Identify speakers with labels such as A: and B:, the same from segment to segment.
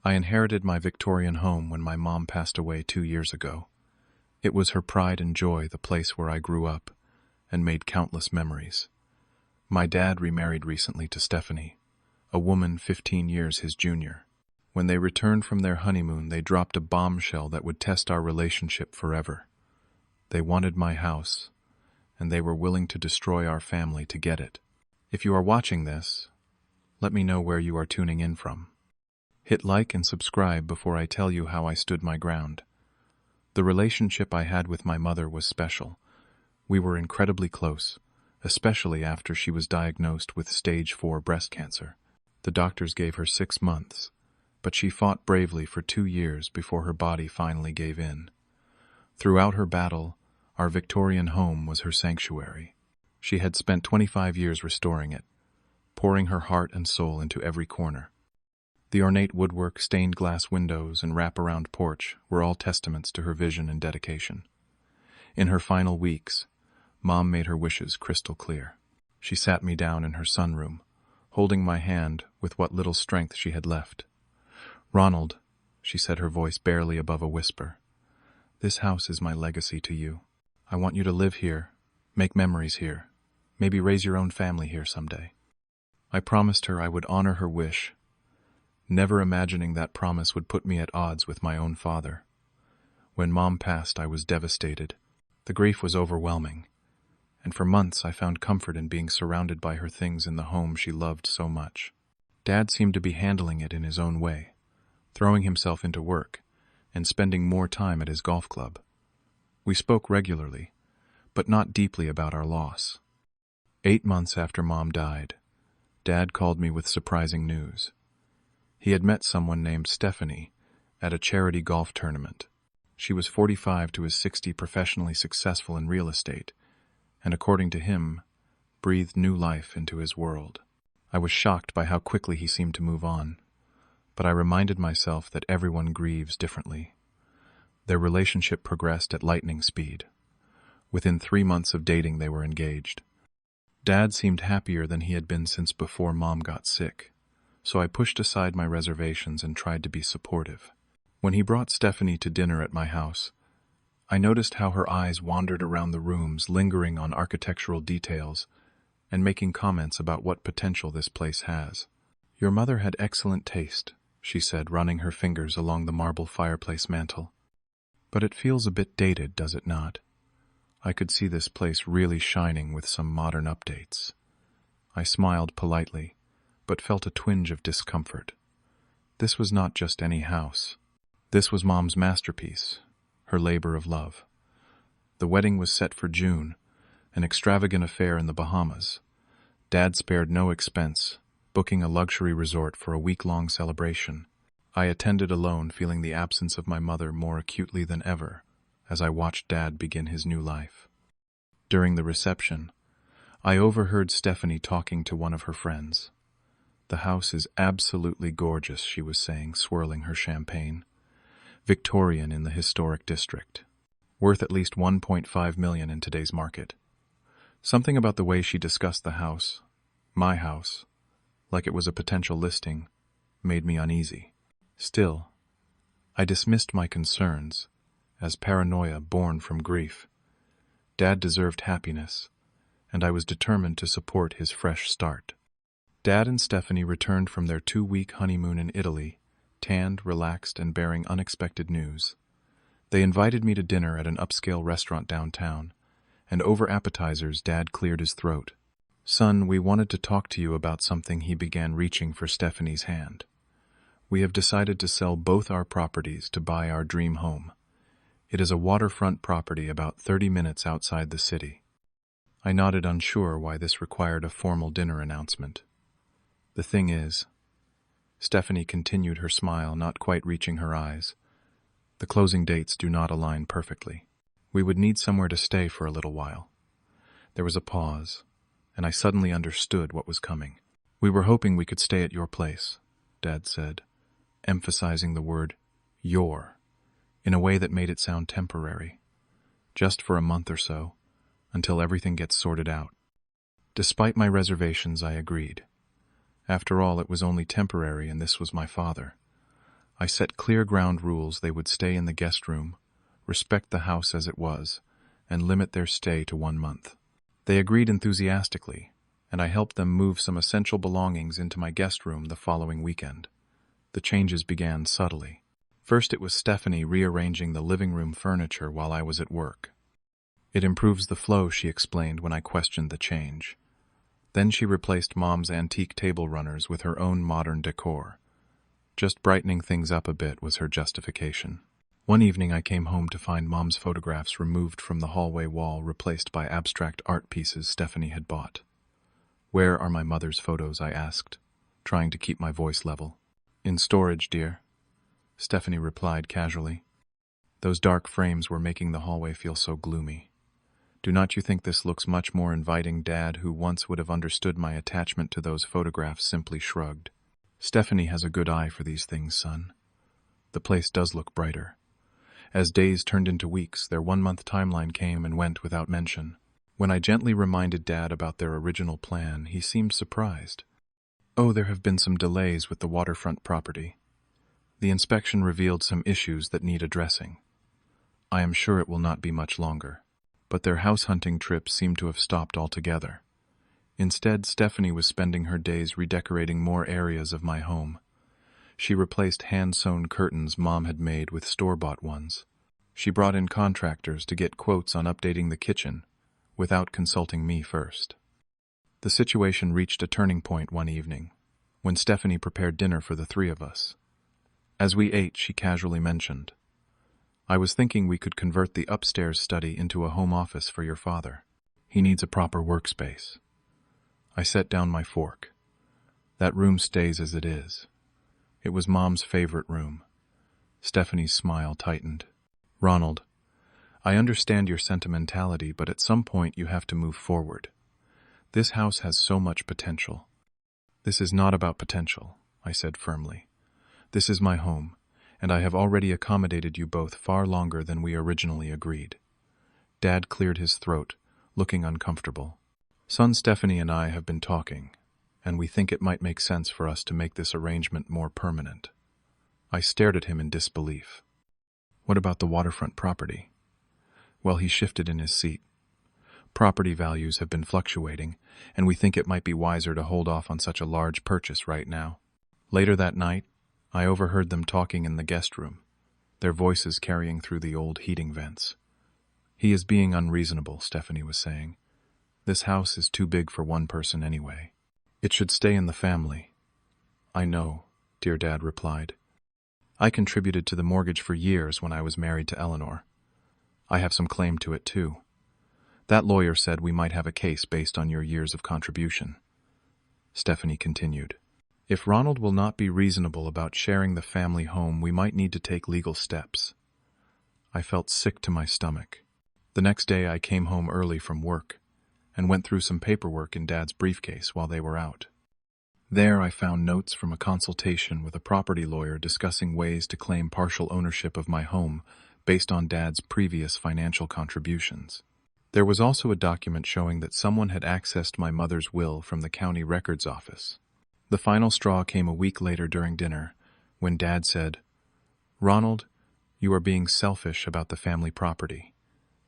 A: I inherited my Victorian home when my mom passed away 2 years ago. It was her pride and joy, the place where I grew up and made countless memories. My dad remarried recently to Stephanie, a woman 15 years his junior. When they returned from their honeymoon, they dropped a bombshell that would test our relationship forever. They wanted my house, and they were willing to destroy our family to get it. If you are watching this, let me know where you are tuning in from. Hit like and subscribe before I tell you how I stood my ground. The relationship I had with my mother was special. We were incredibly close, especially after she was diagnosed with stage 4 breast cancer. The doctors gave her 6 months, but she fought bravely for 2 years before her body finally gave in. Throughout her battle, our Victorian home was her sanctuary. She had spent 25 years restoring it, pouring her heart and soul into every corner. The ornate woodwork, stained glass windows, and wraparound porch were all testaments to her vision and dedication. In her final weeks, Mom made her wishes crystal clear. She sat me down in her sunroom, holding my hand with what little strength she had left. "Ronald," she said, her voice barely above a whisper, "this house is my legacy to you. I want you to live here, make memories here, maybe raise your own family here someday." I promised her I would honor her wish, never imagining that promise would put me at odds with my own father. When Mom passed, I was devastated. The grief was overwhelming, and for months I found comfort in being surrounded by her things in the home she loved so much. Dad seemed to be handling it in his own way, throwing himself into work and spending more time at his golf club. We spoke regularly, but not deeply about our loss. 8 months after Mom died, Dad called me with surprising news. He had met someone named Stephanie at a charity golf tournament. She was 45 to his 60, professionally successful in real estate, and according to him, breathed new life into his world. I was shocked by how quickly he seemed to move on, but I reminded myself that everyone grieves differently. Their relationship progressed at lightning speed. Within 3 months of dating, they were engaged. Dad seemed happier than he had been since before Mom got sick, so I pushed aside my reservations and tried to be supportive. When he brought Stephanie to dinner at my house, I noticed how her eyes wandered around the rooms, lingering on architectural details and making comments about what potential this place has. "Your mother had excellent taste," she said, running her fingers along the marble fireplace mantel. "But it feels a bit dated, does it not? I could see this place really shining with some modern updates." I smiled politely, but felt a twinge of discomfort. This was not just any house. This was Mom's masterpiece, her labor of love. The wedding was set for June, an extravagant affair in the Bahamas. Dad spared no expense, booking a luxury resort for a week-long celebration. I attended alone, feeling the absence of my mother more acutely than ever as I watched Dad begin his new life. During the reception, I overheard Stephanie talking to one of her friends. "The house is absolutely gorgeous," she was saying, swirling her champagne. "Victorian in the historic district. Worth at least $1.5 million in today's market." Something about the way she discussed the house, my house, like it was a potential listing, made me uneasy. Still, I dismissed my concerns as paranoia born from grief. Dad deserved happiness, and I was determined to support his fresh start. Dad and Stephanie returned from their 2-week honeymoon in Italy, tanned, relaxed, and bearing unexpected news. They invited me to dinner at an upscale restaurant downtown, and over appetizers, Dad cleared his throat. "Son, we wanted to talk to you about something." He began, reaching for Stephanie's hand. "We have decided to sell both our properties to buy our dream home. It is a waterfront property about 30 minutes outside the city." I nodded, unsure why this required a formal dinner announcement. "The thing is," Stephanie continued, her smile not quite reaching her eyes, "the closing dates do not align perfectly. We would need somewhere to stay for a little while." There was a pause, and I suddenly understood what was coming. "We were hoping we could stay at your place," Dad said, emphasizing the word "your" in a way that made it sound temporary. "Just for a month or so, until everything gets sorted out." Despite my reservations, I agreed. After all, it was only temporary, and this was my father. I set clear ground rules they would stay in the guest room, respect the house as it was, and limit their stay to 1 month. They agreed enthusiastically, and I helped them move some essential belongings into my guest room the following weekend. The changes began subtly. First, it was Stephanie rearranging the living room furniture while I was at work. It improves the flow, she explained when I questioned the change. Then she replaced Mom's antique table runners with her own modern decor. Just brightening things up a bit was her justification. One evening I came home to find Mom's photographs removed from the hallway wall, replaced by abstract art pieces Stephanie had bought. "Where are my mother's photos?" I asked, trying to keep my voice level. "In storage, dear," Stephanie replied casually. Those dark frames were making the hallway feel so gloomy. "Do not you think this looks much more inviting?" Dad, who once would have understood my attachment to those photographs, simply shrugged. "Stephanie has a good eye for these things, son. The place does look brighter." As days turned into weeks, their 1-month timeline came and went without mention. When I gently reminded Dad about their original plan, he seemed surprised. "Oh, there have been some delays with the waterfront property. The inspection revealed some issues that need addressing. I am sure it will not be much longer." But their house hunting trips seemed to have stopped altogether. Instead, Stephanie was spending her days redecorating more areas of my home. She replaced hand-sewn curtains Mom had made with store-bought ones. She brought in contractors to get quotes on updating the kitchen, without consulting me first. The situation reached a turning point one evening, when Stephanie prepared dinner for the 3 of us. As we ate, she casually mentioned, "I was thinking we could convert the upstairs study into a home office for your father. He needs a proper workspace." I set down my fork. "That room stays as it is." It was Mom's favorite room. Stephanie's smile tightened. "Ronald, I understand your sentimentality, but at some point you have to move forward. This house has so much potential." "This is not about potential," I said firmly. "This is my home, and I have already accommodated you both far longer than we originally agreed." Dad cleared his throat, looking uncomfortable. "Son, Stephanie and I have been talking, and we think it might make sense for us to make this arrangement more permanent." I stared at him in disbelief. "What about the waterfront property?" Well, he shifted in his seat. "Property values have been fluctuating, and we think it might be wiser to hold off on such a large purchase right now." Later that night, I overheard them talking in the guest room, their voices carrying through the old heating vents. "He is being unreasonable," Stephanie was saying. "This house is too big for one person anyway. It should stay in the family." "I know," dear Dad replied. "I contributed to the mortgage for years when I was married to Eleanor. I have some claim to it too. That lawyer said we might have a case based on your years of contribution." Stephanie continued, "If Ronald will not be reasonable about sharing the family home, we might need to take legal steps." I felt sick to my stomach. The next day I came home early from work and went through some paperwork in Dad's briefcase while they were out. There I found notes from a consultation with a property lawyer discussing ways to claim partial ownership of my home based on Dad's previous financial contributions. There was also a document showing that someone had accessed my mother's will from the county records office. The final straw came a week later during dinner, when Dad said, "Ronald, you are being selfish about the family property.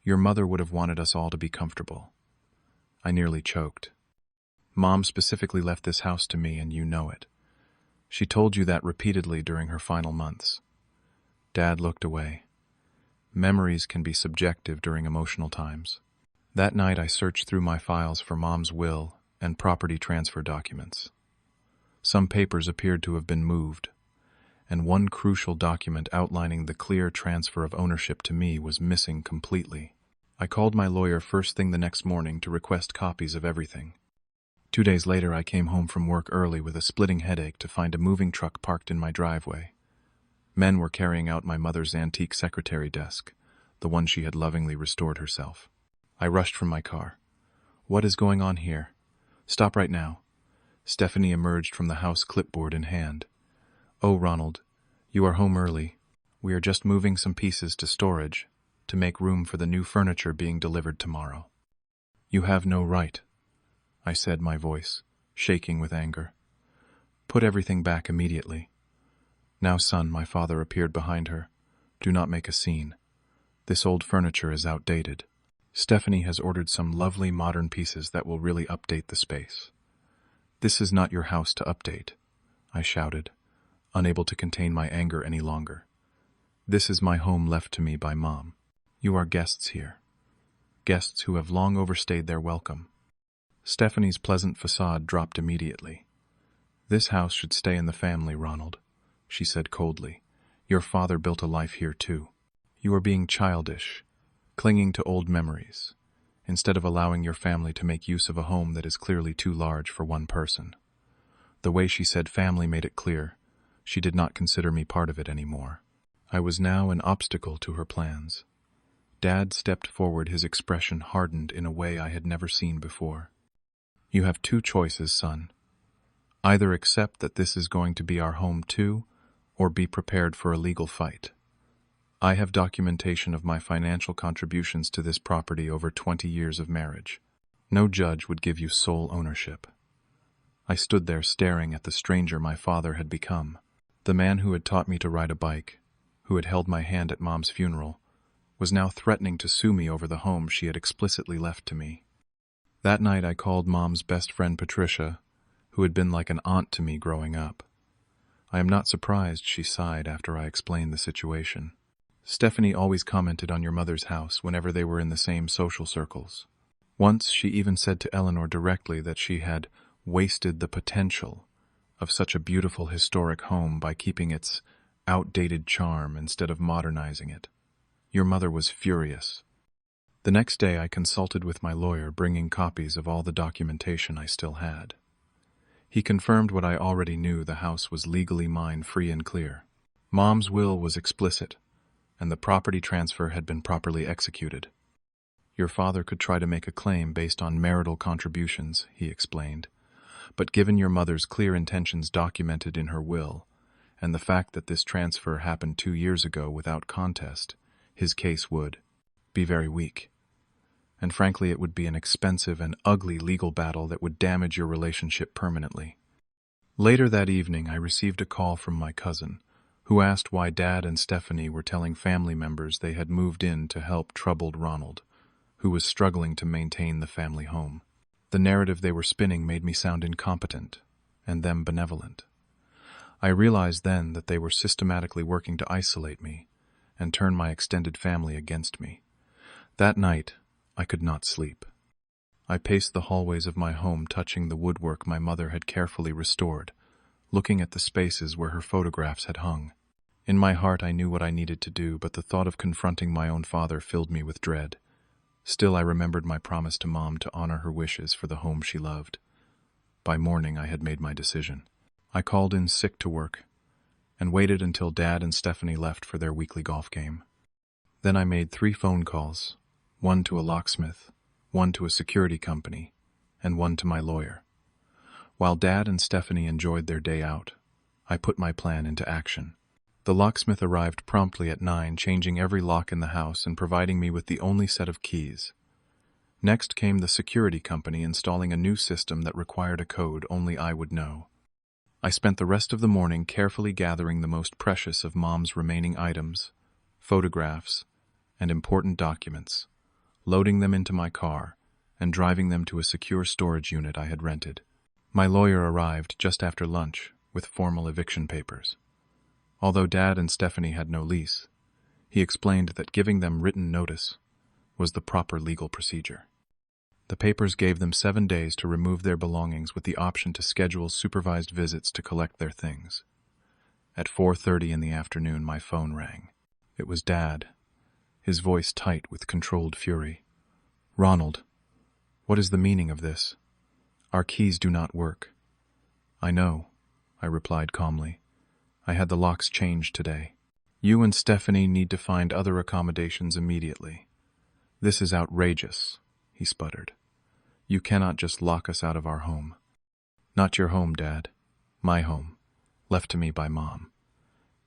A: Your mother would have wanted us all to be comfortable." I nearly choked. "Mom specifically left this house to me, and you know it. She told you that repeatedly during her final months." Dad looked away. Memories can be subjective during emotional times. That night I searched through my files for Mom's will and property transfer documents. Some papers appeared to have been moved, and one crucial document outlining the clear transfer of ownership to me was missing completely. I called my lawyer first thing the next morning to request copies of everything. 2 days later I came home from work early with a splitting headache to find a moving truck parked in my driveway. Men were carrying out my mother's antique secretary desk, the one she had lovingly restored herself. I rushed from my car. "What is going on here? Stop right now." Stephanie emerged from the house, clipboard in hand. "Oh, Ronald, you are home early. We are just moving some pieces to storage to make room for the new furniture being delivered tomorrow." "You have no right," I said, my voice shaking with anger. "Put everything back immediately." "Now, son," my father appeared behind her. "Do not make a scene. This old furniture is outdated. Stephanie has ordered some lovely modern pieces that will really update the space." "This is not your house to update," I shouted, unable to contain my anger any longer. "This is my home left to me by Mom. You are guests here. Guests who have long overstayed their welcome." Stephanie's pleasant facade dropped immediately. "This house should stay in the family, Ronald," she said coldly. "Your father built a life here too. You are being childish, clinging to old memories, instead of allowing your family to make use of a home that is clearly too large for one person." The way she said family made it clear she did not consider me part of it anymore. I was now an obstacle to her plans. Dad stepped forward, his expression hardened in a way I had never seen before. "You have two choices, son. Either accept that this is going to be our home too, or be prepared for a legal fight. I have documentation of my financial contributions to this property over 20 years of marriage. No judge would give you sole ownership." I stood there staring at the stranger my father had become. The man who had taught me to ride a bike, who had held my hand at Mom's funeral, was now threatening to sue me over the home she had explicitly left to me. That night I called Mom's best friend Patricia, who had been like an aunt to me growing up. "I am not surprised," she sighed after I explained the situation. "Stephanie always commented on your mother's house whenever they were in the same social circles. Once she even said to Eleanor directly that she had wasted the potential of such a beautiful historic home by keeping its outdated charm instead of modernizing it. Your mother was furious." The next day I consulted with my lawyer, bringing copies of all the documentation I still had. He confirmed what I already knew: the house was legally mine, free and clear. Mom's will was explicit, and the property transfer had been properly executed. "Your father could try to make a claim based on marital contributions," he explained, "but given your mother's clear intentions documented in her will, and the fact that this transfer happened 2 years ago without contest, his case would be very weak. And frankly, it would be an expensive and ugly legal battle that would damage your relationship permanently." Later that evening, I received a call from my cousin, who asked why Dad and Stephanie were telling family members they had moved in to help troubled Ronald, who was struggling to maintain the family home. The narrative they were spinning made me sound incompetent, and them benevolent. I realized then that they were systematically working to isolate me and turn my extended family against me. That night, I could not sleep. I paced the hallways of my home, touching the woodwork my mother had carefully restored, looking at the spaces where her photographs had hung. In my heart I knew what I needed to do, but the thought of confronting my own father filled me with dread. Still, I remembered my promise to Mom to honor her wishes for the home she loved. By morning I had made my decision. I called in sick to work, and waited until Dad and Stephanie left for their weekly golf game. Then I made 3 phone calls, one to a locksmith, one to a security company, and one to my lawyer. While Dad and Stephanie enjoyed their day out, I put my plan into action. The locksmith arrived promptly at 9, changing every lock in the house and providing me with the only set of keys. Next came the security company, installing a new system that required a code only I would know. I spent the rest of the morning carefully gathering the most precious of Mom's remaining items, photographs, and important documents, loading them into my car, and driving them to a secure storage unit I had rented. My lawyer arrived just after lunch with formal eviction papers. Although Dad and Stephanie had no lease, he explained that giving them written notice was the proper legal procedure. The papers gave them 7 days to remove their belongings, with the option to schedule supervised visits to collect their things. At 4:30 in the afternoon, my phone rang. It was Dad, his voice tight with controlled fury. "Ronald, what is the meaning of this? Our keys do not work." "I know," I replied calmly. "I had the locks changed today. You and Stephanie need to find other accommodations immediately. This is outrageous," he sputtered. "You cannot just lock us out of our home." "Not your home, Dad. My home, left to me by Mom.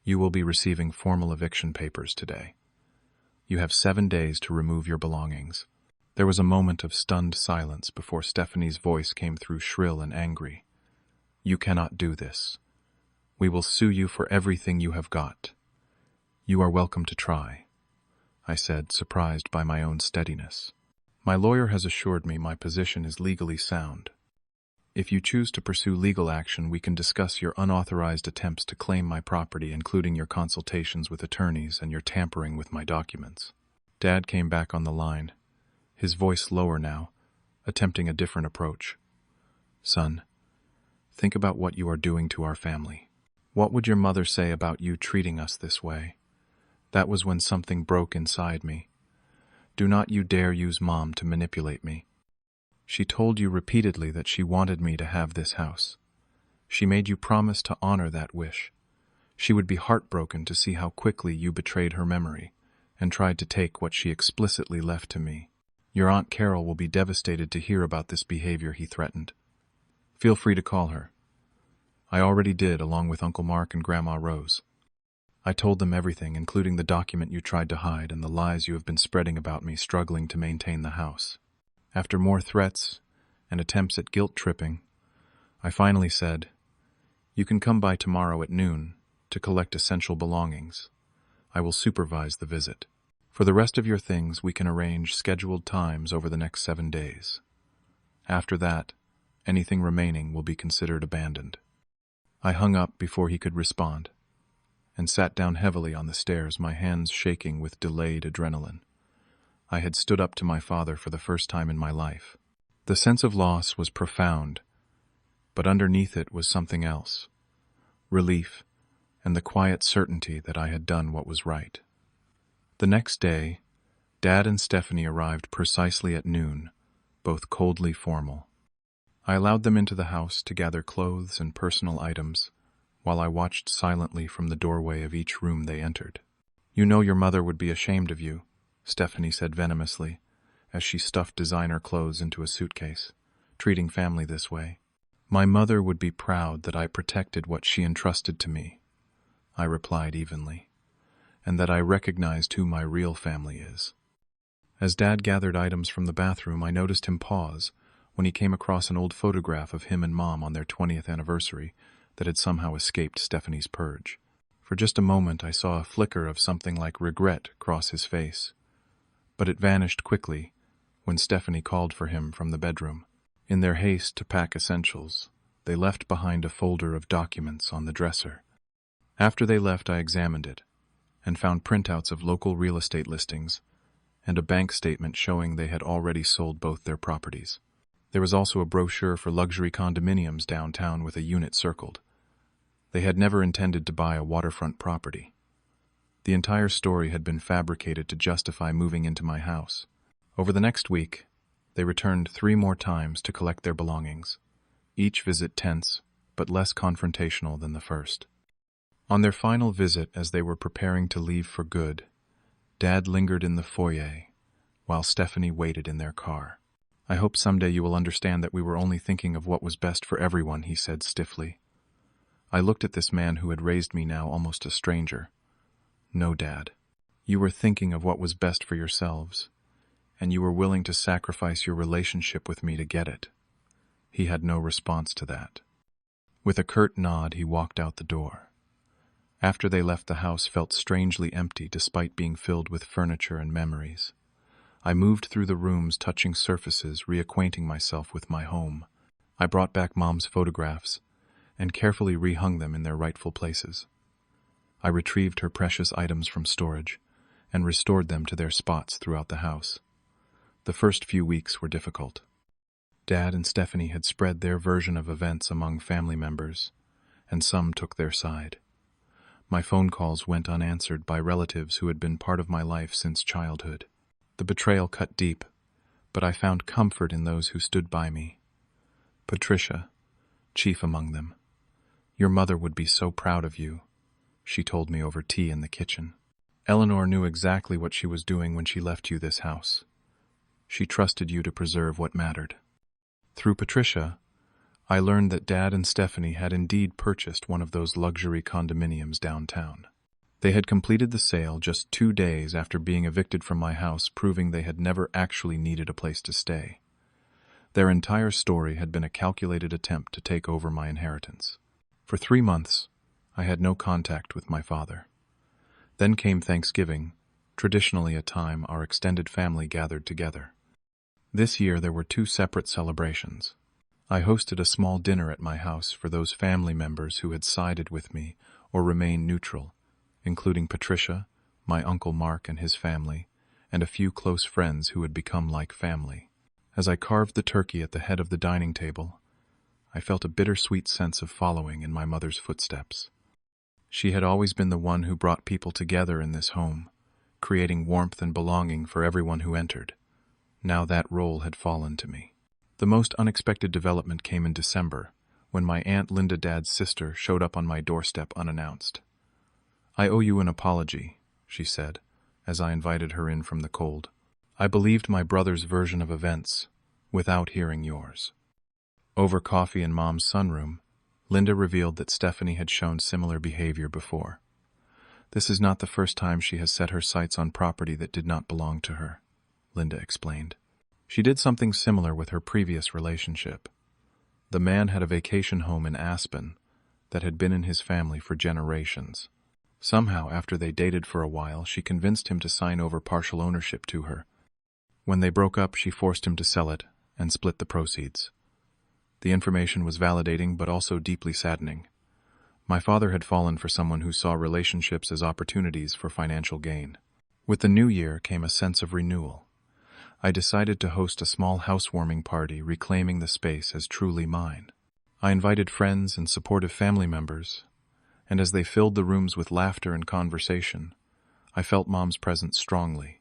A: You will be receiving formal eviction papers today. You have 7 days to remove your belongings." There was a moment of stunned silence before Stephanie's voice came through, shrill and angry. "You cannot do this. We will sue you for everything you have got. You are welcome to try, I said, surprised by my own steadiness. My lawyer has assured me my position is legally sound. If you choose to pursue legal action, we can discuss your unauthorized attempts to claim my property, including your consultations with attorneys and your tampering with my documents. Dad came back on the line, his voice lower now, attempting a different approach. Son, think about what you are doing to our family. What would your mother say about you treating us this way? That was when something broke inside me. Do not you dare use Mom to manipulate me. She told you repeatedly that she wanted me to have this house. She made you promise to honor that wish. She would be heartbroken to see how quickly you betrayed her memory and tried to take what she explicitly left to me. Your Aunt Carol will be devastated to hear about this behavior, he threatened. Feel free to call her. I already did, along with Uncle Mark and Grandma Rose. I told them everything, including the document you tried to hide and the lies you have been spreading about me struggling to maintain the house. After more threats and attempts at guilt-tripping, I finally said, you can come by tomorrow at noon to collect essential belongings. I will supervise the visit. For the rest of your things, we can arrange scheduled times over the next 7 days. After that, anything remaining will be considered abandoned. I hung up before he could respond, and sat down heavily on the stairs, my hands shaking with delayed adrenaline. I had stood up to my father for the first time in my life. The sense of loss was profound, but underneath it was something else. Relief, and the quiet certainty that I had done what was right. The next day, Dad and Stephanie arrived precisely at noon, both coldly formal. I allowed them into the house to gather clothes and personal items, while I watched silently from the doorway of each room they entered. You know your mother would be ashamed of you, Stephanie said venomously, as she stuffed designer clothes into a suitcase, treating family this way. My mother would be proud that I protected what she entrusted to me, I replied evenly, and that I recognized who my real family is. As Dad gathered items from the bathroom, I noticed him pause when he came across an old photograph of him and Mom on their 20th anniversary that had somehow escaped Stephanie's purge. For just a moment I saw a flicker of something like regret cross his face, but it vanished quickly when Stephanie called for him from the bedroom. In their haste to pack essentials, they left behind a folder of documents on the dresser. After they left, I examined it and found printouts of local real estate listings and a bank statement showing they had already sold both their properties. There was also a brochure for luxury condominiums downtown with a unit circled. They had never intended to buy a waterfront property. The entire story had been fabricated to justify moving into my house. Over the next week, they returned 3 more times to collect their belongings, each visit tense but less confrontational than the first. On their final visit, as they were preparing to leave for good, Dad lingered in the foyer while Stephanie waited in their car. I hope someday you will understand that we were only thinking of what was best for everyone, he said stiffly. I looked at this man who had raised me, now almost a stranger. No, Dad. You were thinking of what was best for yourselves, and you were willing to sacrifice your relationship with me to get it. He had no response to that. With a curt nod, he walked out the door. After they left, the house felt strangely empty despite being filled with furniture and memories. I moved through the rooms, touching surfaces, reacquainting myself with my home. I brought back Mom's photographs and carefully rehung them in their rightful places. I retrieved her precious items from storage and restored them to their spots throughout the house. The first few weeks were difficult. Dad and Stephanie had spread their version of events among family members, and some took their side. My phone calls went unanswered by relatives who had been part of my life since childhood. The betrayal cut deep, but I found comfort in those who stood by me. Patricia, chief among them. Your mother would be so proud of you, she told me over tea in the kitchen. Eleanor knew exactly what she was doing when she left you this house. She trusted you to preserve what mattered. Through Patricia, I learned that Dad and Stephanie had indeed purchased one of those luxury condominiums downtown. They had completed the sale just 2 days after being evicted from my house, proving they had never actually needed a place to stay. Their entire story had been a calculated attempt to take over my inheritance. For 3 months, I had no contact with my father. Then came Thanksgiving, traditionally a time our extended family gathered together. This year there were two separate celebrations. I hosted a small dinner at my house for those family members who had sided with me or remained neutral, including Patricia, my Uncle Mark and his family, and a few close friends who had become like family. As I carved the turkey at the head of the dining table, I felt a bittersweet sense of following in my mother's footsteps. She had always been the one who brought people together in this home, creating warmth and belonging for everyone who entered. Now that role had fallen to me. The most unexpected development came in December, when my Aunt Linda, Dad's sister, showed up on my doorstep unannounced. "I owe you an apology," she said, as I invited her in from the cold. "I believed my brother's version of events, without hearing yours." Over coffee in Mom's sunroom, Linda revealed that Stephanie had shown similar behavior before. "This is not the first time she has set her sights on property that did not belong to her," Linda explained. "She did something similar with her previous relationship. The man had a vacation home in Aspen that had been in his family for generations. Somehow, after they dated for a while, she convinced him to sign over partial ownership to her. When they broke up, she forced him to sell it and split the proceeds. The information was validating but also deeply saddening. My father had fallen for someone who saw relationships as opportunities for financial gain. With the new year came a sense of renewal. I decided to host a small housewarming party, reclaiming the space as truly mine. I invited friends and supportive family members, and as they filled the rooms with laughter and conversation, I felt Mom's presence strongly.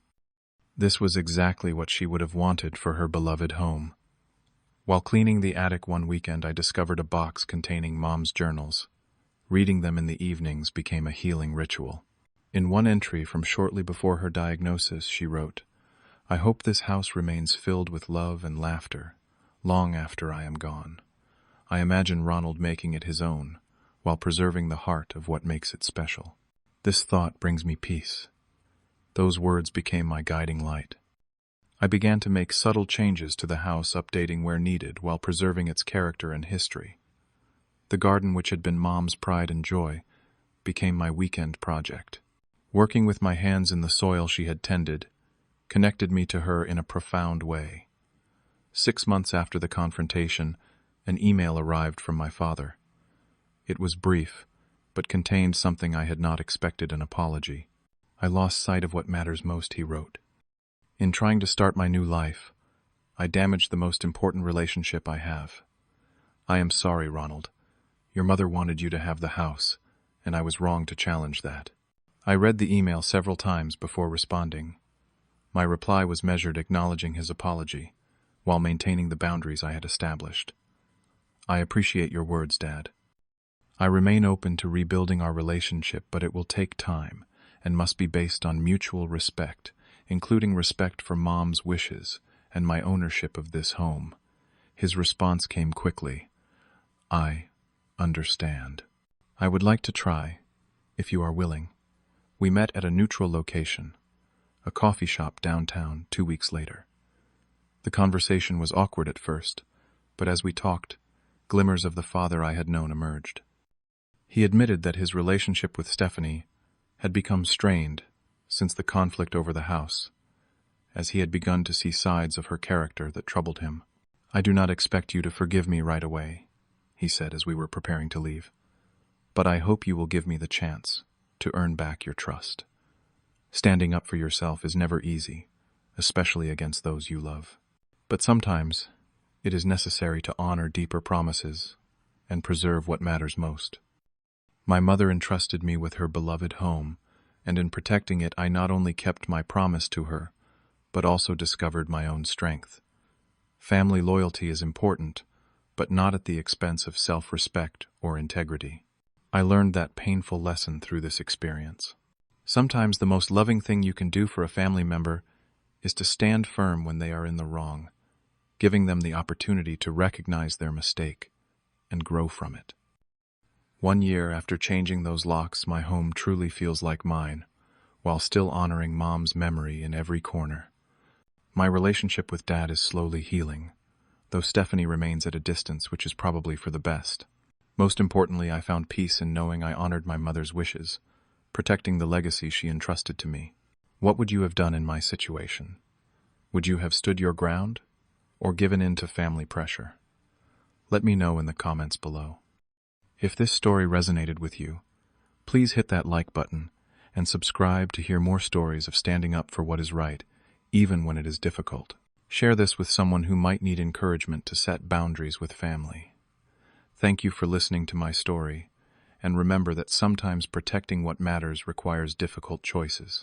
A: This was exactly what she would have wanted for her beloved home. While cleaning the attic one weekend, I discovered a box containing Mom's journals. Reading them in the evenings became a healing ritual. In one entry from shortly before her diagnosis, she wrote, "I hope this house remains filled with love and laughter, long after I am gone. I imagine Ronald making it his own, while preserving the heart of what makes it special. This thought brings me peace." Those words became my guiding light. I began to make subtle changes to the house, updating where needed while preserving its character and history. The garden, which had been Mom's pride and joy, became my weekend project. Working with my hands in the soil she had tended connected me to her in a profound way. 6 months after the confrontation, an email arrived from my father. It was brief, but contained something I had not expected: an apology. "I lost sight of what matters most," he wrote. "In trying to start my new life, I damaged the most important relationship I have. I am sorry, Ronald. Your mother wanted you to have the house, and I was wrong to challenge that." I read the email several times before responding. My reply was measured, acknowledging his apology, while maintaining the boundaries I had established. "I appreciate your words, Dad. I remain open to rebuilding our relationship, but it will take time and must be based on mutual respect, including respect for Mom's wishes and my ownership of this home." His response came quickly. "I understand. I would like to try, if you are willing." We met at a neutral location, a coffee shop downtown, 2 weeks later. The conversation was awkward at first, but as we talked, glimmers of the father I had known emerged. He admitted that his relationship with Stephanie had become strained since the conflict over the house, as he had begun to see sides of her character that troubled him. "I do not expect you to forgive me right away," he said as we were preparing to leave, "but I hope you will give me the chance to earn back your trust. Standing up for yourself is never easy, especially against those you love. But sometimes it is necessary to honor deeper promises and preserve what matters most." My mother entrusted me with her beloved home, and in protecting it I not only kept my promise to her, but also discovered my own strength. Family loyalty is important, but not at the expense of self-respect or integrity. I learned that painful lesson through this experience. Sometimes the most loving thing you can do for a family member is to stand firm when they are in the wrong, giving them the opportunity to recognize their mistake and grow from it. 1 year after changing those locks, my home truly feels like mine, while still honoring Mom's memory in every corner. My relationship with Dad is slowly healing, though Stephanie remains at a distance, which is probably for the best. Most importantly, I found peace in knowing I honored my mother's wishes, protecting the legacy she entrusted to me. What would you have done in my situation? Would you have stood your ground or given in to family pressure? Let me know in the comments below. If this story resonated with you, please hit that like button and subscribe to hear more stories of standing up for what is right, even when it is difficult. Share this with someone who might need encouragement to set boundaries with family. Thank you for listening to my story, and remember that sometimes protecting what matters requires difficult choices.